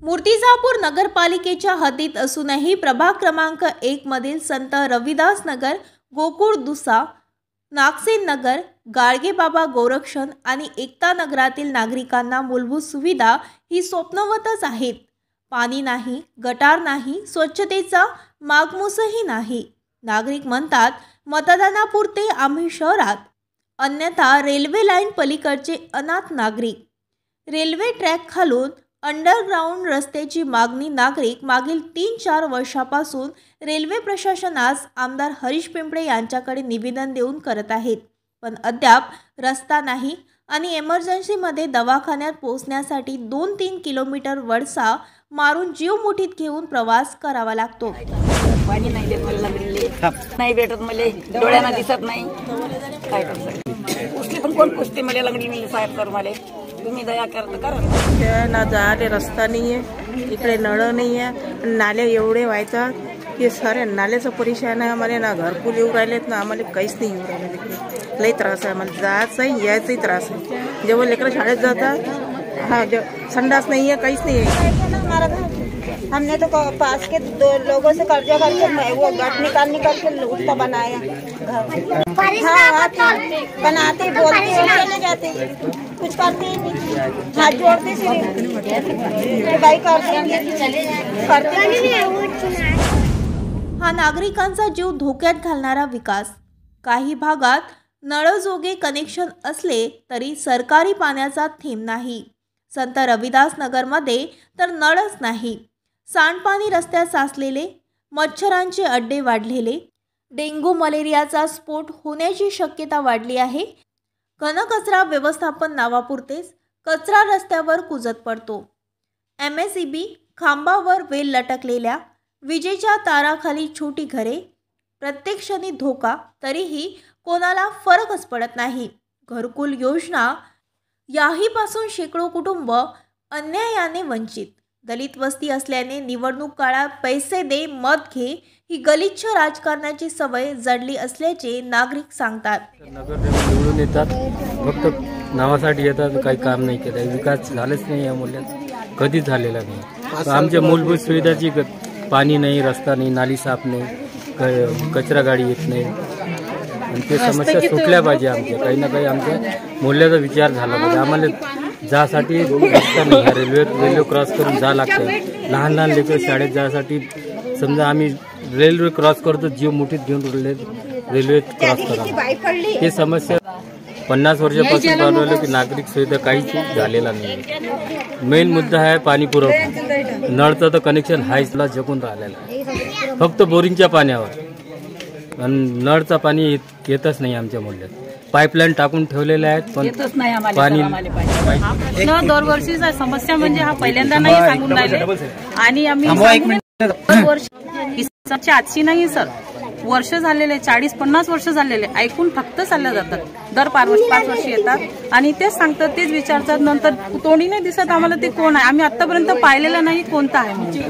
मूर्तिजापूर नगरपालिकेच्या हद्दीत असूनही प्रभाग क्रमांक 1 मधील संत रविदास नगर, गोकुळ दुसा, नागसेन नगर, गाडगेबाबा गोरक्षण आणि एकता नगरातील नागरिकांना मूलभूत सुविधा ही स्वप्नवतच आहेत. पाणी नाही, गटार नाही, स्वच्छतेचा मागमूसही नाही. नागरिक म्हणतात मतदानापुरते आम्ही शहरात, अन्यथा रेल्वे लाईन पलीकडचे अनाथ नागरिक. रेल्वे ट्रॅक खालून अंडरग्राऊंड रस्त्याची मागणी नागरिक मागील 3-4 वर्षापासून रेल्वे प्रशासनास आमदार हरीश पिंपळे यांच्याकडे निवेदन देऊन करत आहेत, पण अद्याप रस्ता नाही आणि इमर्जन्सीमध्ये दवाखान्यात पोहोचण्यासाठी 2-3 किलोमीटर वळसा मारून जीव मुठीत घेऊन प्रवास करावा लागतो. पाणी नाही देत मला, नाही भेटत मला, डोळ्यांना दिसत नाही, काय करतो कुस्ती पण कोण कुस्ती मला लंगडी मी साहेब करू मला, तुम्ही दया करा ना. जायला रस्ता नाही आहे, इकडे नळ नाही आहे, नाले एवढे व्हायचा की सारे नाल्याचं परेशान आहे आम्हाला. ना घरकुल येऊ राहिलेत ना आम्हाला काहीच नाही येऊ राहिलं. तिकडे लई त्रास आहे आम्हाला, जायचं यायचाही त्रास आहे. जेव्हा लेकरं शाळेत जातात हाँ संडास नहीं है, काहीच नहीं है. हमने तो पास के 2 लोगों से कर्जा करके वो गट निकाल के उसका बनाया घर. हाँ बनाते बोलते चले जाते, कुछ करते ही नहीं, हाथ जोड़ते सिर्फ भाई करते नहीं. हा नागरिकांचा जीव धोक्यात घालणारा विकास. काही भागात नळजोगे कनेक्शन असले तरी सरकारी पाण्याचा थेंब नाही. संत रविदास नगरमध्ये तर नळच नाही. सांडपाणी रस्त्यात साचलेले, मच्छरांचे अड्डे वाढलेले, डेंग्यू मलेरियाचा स्फोट होण्याची शक्यता वाढली आहे. घनकचरा व्यवस्थापन नावापुरतेच कचरा रस्त्यावर कुजत पडतो. MSEB खांबावर वेल लटकलेल्या, विजेच्या ताराखाली छोटी घरे, प्रत्येक क्षणी धोका, तरीही कोणाला फरकच पडत नाही. घरकुल योजना याहीपासून शेकडो कुटुंब अन्यायाने वंचित. दलित वस्ती असल्याने निवडणूक काळात पैसे दे मत घे ही गलिच्छ राजकारणाची सवय जडली असल्याचे नागरिक सांगतात. निवडून येतात, फक्त नावासाठी येतात, काही काम नाही केलं. विकास झालेच नाही या मूल्यात, कधीच झालेला नाही. आमच्या मूलभूत सुविधाची पाणी नाही, रस्ता नाही, नाली साफ नाही, कचरा गाडी येत नाही. आणि ते समस्या सुटल्या पाहिजे. आमच्या काही ना काही आमच्या मूल्याचा विचार झाला पाहिजे. आम्हाला जासाठी रस्ता नाही, रेल्वे क्रॉस करून जा लागतं. लहान लहान लेकर शाळेत जायसाठी समजा आम्ही रेल्वे क्रॉस करतो, जीव मुठीत घेऊन रेल्वे क्रॉस करा. हे समस्या 50 वर्षापासून चालवलं की नागरिक सुविधा काहीच झालेला नाही. मेन मुद्दा आहे पाणी पुरवठा. नळचं तर कनेक्शन हायला जगून राहिलेलं आहे, फक्त बोरिंगच्या पाण्यावर. आणि नळचं पाणी येतच नाही आमच्या मूल्यात. पाईपलाईन टाकून ठेवलेले आहेत, पण पाणी दरवर्षीचा समस्या म्हणजे हा पहिल्यांदा नाही सांगून राहिले. आणि आम्ही आजची नाही सर, वर्ष झालेले, 40-50 वर्ष झालेले ऐकून फक्त चालल्या जातात. दर 5 वर्ष येतात आणि तेच सांगतात, तेच विचारतात. नंतर तोंडी नाही दिसत आम्हाला ते कोण आहे. आम्ही आतापर्यंत पाहिलेलं नाही कोणतं आहे म्हणजे.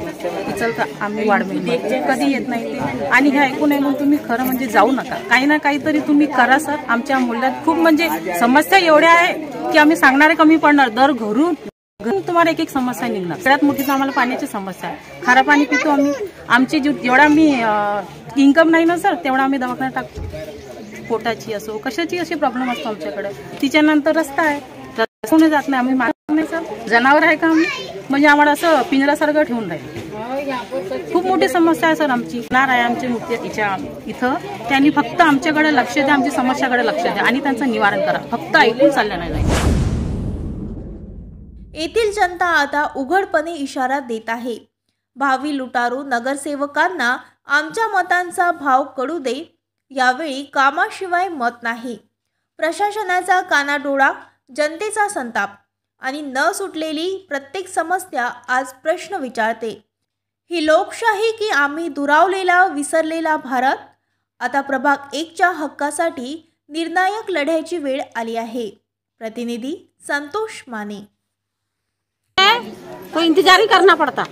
चलता आम्ही वाढवेल कधी येत नाही ते. आणि हे ऐकून तुम्ही खरं म्हणजे जाऊ नका, काही ना काहीतरी तुम्ही करा सर. आमच्या मूल्यात खूप म्हणजे समस्या एवढ्या आहे की आम्ही सांगणारे कमी पडणार. दर घरून तुम्हाला एक समस्या निघणार. सगळ्यात मोठी तर आम्हाला पाण्याची समस्या आहे. खारं पाणी पितो आम्ही. आमची जेवढा आम्ही इन्कम नाही ना सर, तेवढा आम्ही दवाखान्यात टाकतो. पोटाची असो कशाची अशी प्रॉब्लेम असतो आमच्याकडे. तिच्यानंतर रस्ता आहे, रस्ता जात नाही. आम्ही मागत नाही सर, जनावर आहे का आम्ही म्हणजे आम्हाला असं पिंजरासारखं ठेवून राहील. खूप मोठी समस्या आहे सर आमची. नार आहे आमचे मुख्य इथं, त्यांनी फक्त आमच्याकडे लक्ष द्या, आमची समस्याकडे लक्ष द्या आणि त्यांचं निवारण करा. फक्त ऐकून चाललं नाही. येथील जनता आता उघडपणे इशारा देत आहे. भावी लुटारू नगरसेवकांना आमच्या मतांचा भाव कळू दे. यावेळी कामाशिवाय मत नाही. प्रशासनाचा कानाडोळा, जनतेचा संताप आणि न सुटलेली प्रत्येक समस्या आज प्रश्न विचारते. ही लोकशाही की आम्ही दुरावलेला विसरलेला भारत? आता प्रभाग 1च्या हक्कासाठी निर्णायक लढ्याची वेळ आली आहे. प्रतिनिधी संतोष माने. तो इंतजार ही करना पड़ता.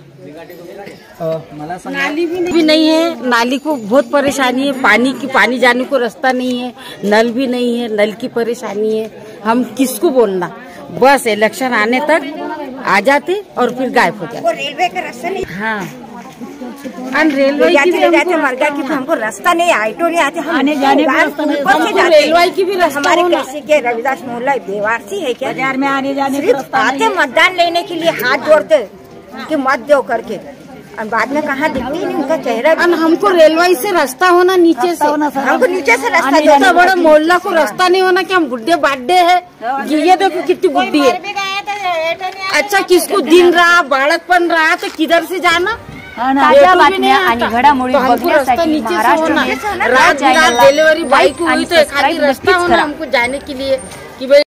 नाली भी नहीं है, नाली को बहुत परेशानी है. पानी जाने को रास्ता नहीं है, नल भी नहीं है, नल की परेशानी है. हम किसको बोलना? बस इलेक्शन आने तक आ जाते और फिर गायब हो जाते। रेलवे का रास्ता नहीं, हाँ, और रेलवे की भी जाते मरगा की हमको रास्ता नहीं, ऑटो नहीं आते, हम आने जाने का रास्ता नहीं, हमको रेलवे की भी रास्ता हमारे होना। कैसे के रविदास मोहल्ला बेवारसी है क्या? बाजार में आने जाने का सिर्फ रास्ता नहीं आते है। मतदान लेने के लिए हाथ जोड़ते कि मत दो करके, और बाद में कहाँ दिखती नहीं उनका चेहरा। और हमको रेलवे से रास्ता होना, नीचे से हमको नीचे से रास्ता इतना बड़ा मोहल्ला को रास्ता नहीं होना कि हम बुढ़े बाड्डे है। ये देखो कितनी बुढ़ी है। अच्छा, किसको दिन रहा बाळकपण रहा तो किधर से जाना? ताज्या बातम्या आणि घडामोडी तो हमको रास्ता बघण्यासाठी नीचे से महाराष्ट्र होना। न्यूज रात चॅनलला डिलीवरी बाइक लाईक हुई आणि तो एक सबस्क्राईब रास्ता नक्कीच होना करा। हमको जाने के लिए कि भाई